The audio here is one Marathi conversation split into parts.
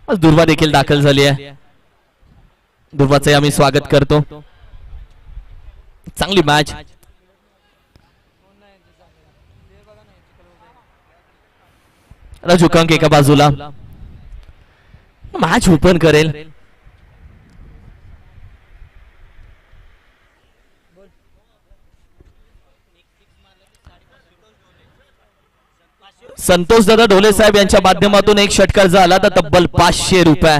दुर्वा देखील दाखल झाली आहे. दुर्वाचे आम्ही स्वागत करतो. चांगली मॅच. राजू कंक एका बाजूला मॅच ओपन करेल. संतोष दादा ढोले साहेब यांच्या माध्यमातून एक षटकार झाला तर तब्बल 500 रुपये.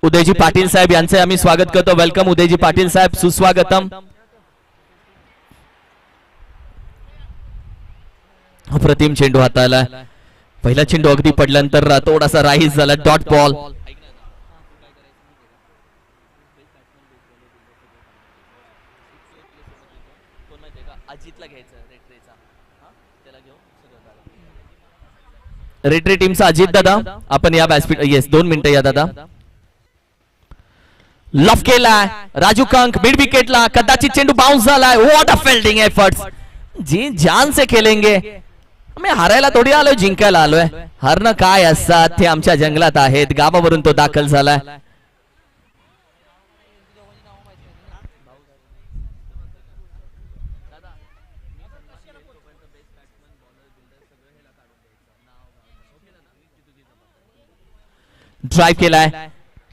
उदयजी पाटील साहेब यांचे आम्ही स्वागत करतो. वेलकम उदयजी पाटील साहेब, सुस्वागतम. अप्रतिम चेंडू हाताला. पहिला चेंडू अगदी पडल्यानंतर थोडासा राईज झाला. Dot ball. रेटरी टीमचा अजित दादा आपण या व्यासपीठ. येस 2 मिनिटं या दादा. लफ केलाय राजू कंक मिड विकेटला. कदाचित चेंडू बाउन्स झालाय. What a fielding efforts. जी जान से खेळेंगे. आम्ही हारायला थोडी आलोय, जिंकायला आलोय. हरणं काय असतात ते आमच्या जंगलात आहेत. गावावरून तो दाखल झालाय. ड्राइव्ह केलाय.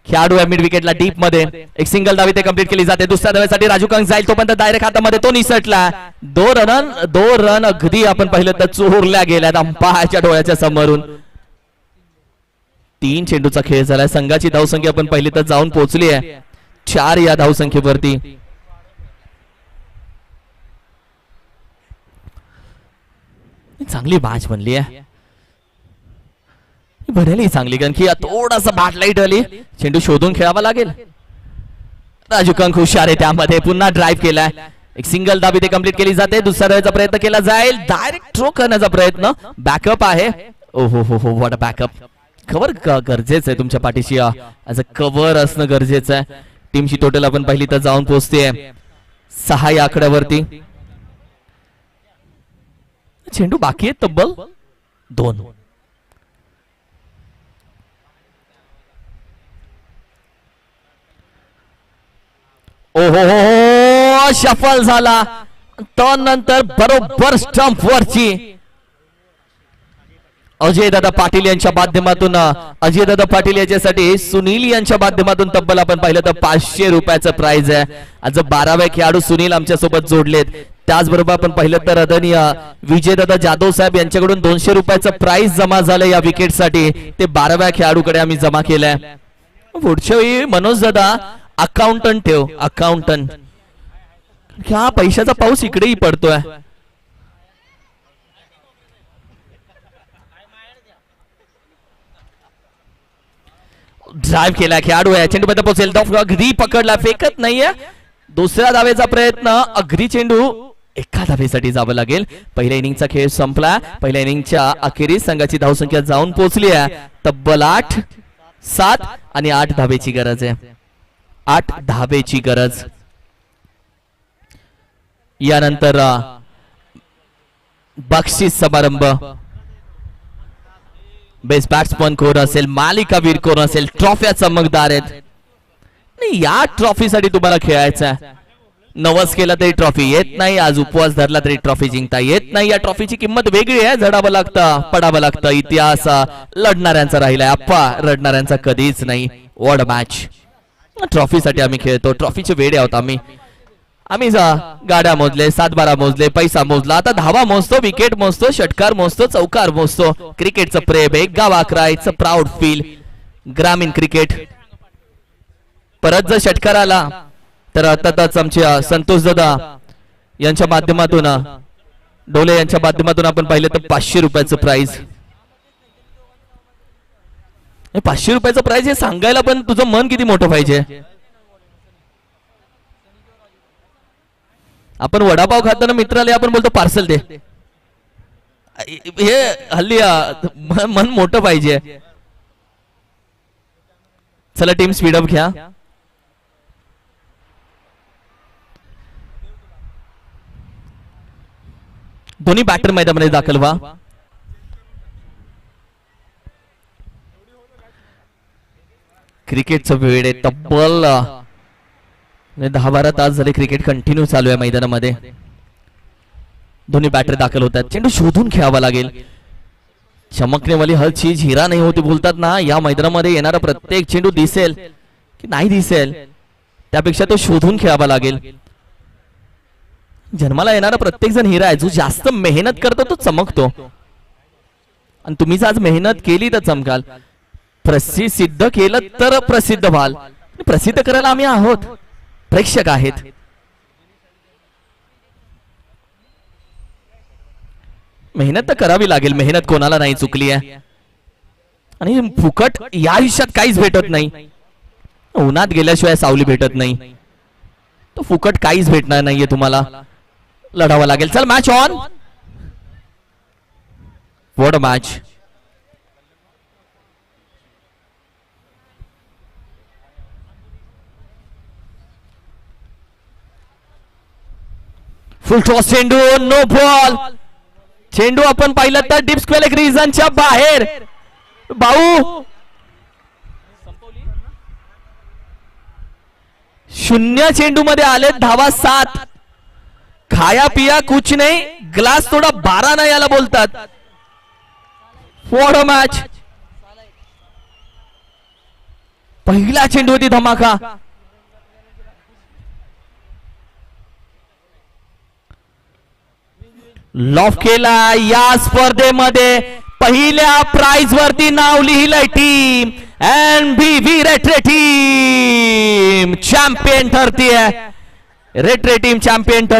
खेळाडू आहे मिड विकेटला डीप मध्ये. एक सिंगल धाव इथे कंप्लीट केली जाते. दुसऱ्या धावेसाठी राजू कंक जाईल तोपर्यंत डायरेक्ट हातामध्ये तो निसटला. 2 रन अगदी आपण पाहिलं तर चोरल्या गेल्यात अंपायरच्या डोळ्याच्या समोरून. 3 चेंडूचा खेळ झालाय. संघाची धावसंख्या आपण पाहिली तर जाऊन पोहोचली आहे 4 या धावसंख्येवरती. चांगली मॅच बनली आहे. भरेली चांगली कारण की थोडासा बॅट लाईट आली. चेंडू शोधून खेळावा लागेल. राजू कंक हुशार आहे त्यामध्ये. पुन्हा ड्राइव्ह केलाय. एक सिंगल धाव इथे कंप्लीट केली जाते. दुसऱ्या धावेचा प्रयत्न केला जाईल. डायरेक्ट थ्रो करण्याचा प्रयत्न. बॅकअप आहे. ओहो हो हो व्हॉट अ बॅकअप. कव्हर गरजेचं आहे तुमच्या पाठीशी. ऍज अ कव्हर असणं गरजेचं आहे. टीमची टोटल आपण पाहिली तर जाऊन पोहोचते 6 या आकड्यावरती. चेंडू बाकी आहेत तब्बल 2. ओहो हो सफल झाला. त्यानंतर बरोबर स्टंप वरची अजय दादा पाटील यांच्या माध्यमातून. अजय दादा पाटील याच्यासाठी सुनील यांच्या माध्यमातून तब्बल आपण पाहिलं तर 500 रुपयाचं प्राइज आहे. आज 12वे खेळाडू सुनील आमच्या सोबत जोडलेत. त्याचबरोबर आपण पाहिलं तर आदरणीय विजय दादा जाधव साहेब यांच्याकडून 200 रुपयाचं प्राइज जमा झालं या विकेटसाठी. ते 12व्या खेळाडूकडे आम्ही जमा केलंय. पुढच्या वेळी मनोज दादा अकाउंटंट ठेव. अकाउंटंट ह्या पैशाचा पाऊस इकडेही पडतोय. ड्राइव्ह केला. खेळाडू आहे चेंडू मध्ये पोहोचेल. अगदी पकडला. फेकत नाहीये. दुसऱ्या धावेचा प्रयत्न. अगदी चेंडू एका धावेसाठी जावं लागेल. पहिल्या इनिंगचा खेळ संपला. पहिल्या इनिंगच्या अखेरीस संघाची धावसंख्या जाऊन पोहोचली आहे तब्बल 8, 7 आणि 8 धावेची गरज आहे. 8 धावेची गरज. यानंतर बक्षीस समारंभ. बेस्ट बॅट्समन कोण असेल, मालिकावीर कोण असेल, ट्रॉफ्या चमकदार आहेत. नाही या ट्रॉफीसाठी तुम्हाला खेळायचं आहे. नवस केला तरी ट्रॉफी येत नाही. आज उपवास धरला तरी ट्रॉफी जिंकता येत नाही. या ट्रॉफीची किंमत वेगळी आहे. झडावं लागतं, पडावं लागतं. इतिहास लढणाऱ्यांचा राहिलाय अप्पा, रडणाऱ्यांचा कधीच नाही. What match. ट्रॉफीसाठी आम्ही खेळतो. ट्रॉफीचे वेडे आहोत आम्ही. आम्ही गाड्या मोजले, 7-12 मोजले, पैसा मोजला. आता धावा मोजतो, विकेट मोजतो, षटकार मोजतो, चौकार मोजतो. क्रिकेटचं प्रेम एक गावाकरा. It's a proud feel. ग्रामीण क्रिकेट. परत जर षटकार आला तर आताच आमच्या संतोष दादा यांच्या माध्यमातून, डोले यांच्या माध्यमातून आपण पाहिलं तर 500 रुपयाचं प्राइज. 500 रुपयाचं प्राइज हे सांगायला पण तुझं मन किती मोठं पाहिजे. आपण वडापाव खाताना मित्राला आपण बोलतो पार्सल दे. हे हल्ली मन मोठं पाहिजे. चला टीम स्पीडअप घ्या. दोन्ही बॅटर मैदानामध्ये दाखल व्हा. क्रिकेटचं वेळ आहे. तब्बल 10-12 तास झाले क्रिकेट कंटिन्यू चालू आहे मैदानामध्ये. दोन्ही बॅटर दाखल होतात. चेंडू शोधून खेळावा लागेल. चमकने वाली हर चीज हिरा नाही होती बोलतात ना. या मैदानामध्ये येणारा प्रत्येक चेंडू दिसेल की नाही दिसेल त्यापेक्षा तो शोधून खेळावा लागेल. जन्माला येणारा प्रत्येक जण हिरा आहे. जो जास्त मेहनत करतो तो चमकतो. आणि तुम्ही आज मेहनत केली तर चमकाल. सिद्ध केलं तर प्रसिद्ध व्हाल. प्रसिद्ध करायला आम्ही आहोत. प्रेक्षक आहेत. मेहनत तर करावी लागेल. मेहनत कोणाला नाही चुकली आहे. आणि फुकट या आयुष्यात काहीच भेटत नाही. उन्हात गेल्याशिवाय सावली भेटत नाही. तो फुकट काहीच भेटणार नाहीये तुम्हाला. लढावं लागेल. चल match on. What a match. Full toss चेंडू. No ball. चेंडू आपण पाहिलं तर डीप स्क्वेअर रिजनच्या बाहेर. भाऊ 0 चेंडू मध्ये आले. धावा 7. खाया पिया कुछ नाही. ग्लास थोडा 12 नाही याला बोलतात. What a match. पहिला चेंडू होती धमाका. लॉफ केला. या स्पर्धेमध्ये पहिल्या प्राइज वरती नाव लिहिलंय टीम NBV रेट्रे टीम चॅम्पियन ठरतीये. रेट्रे टीम चॅम्पियन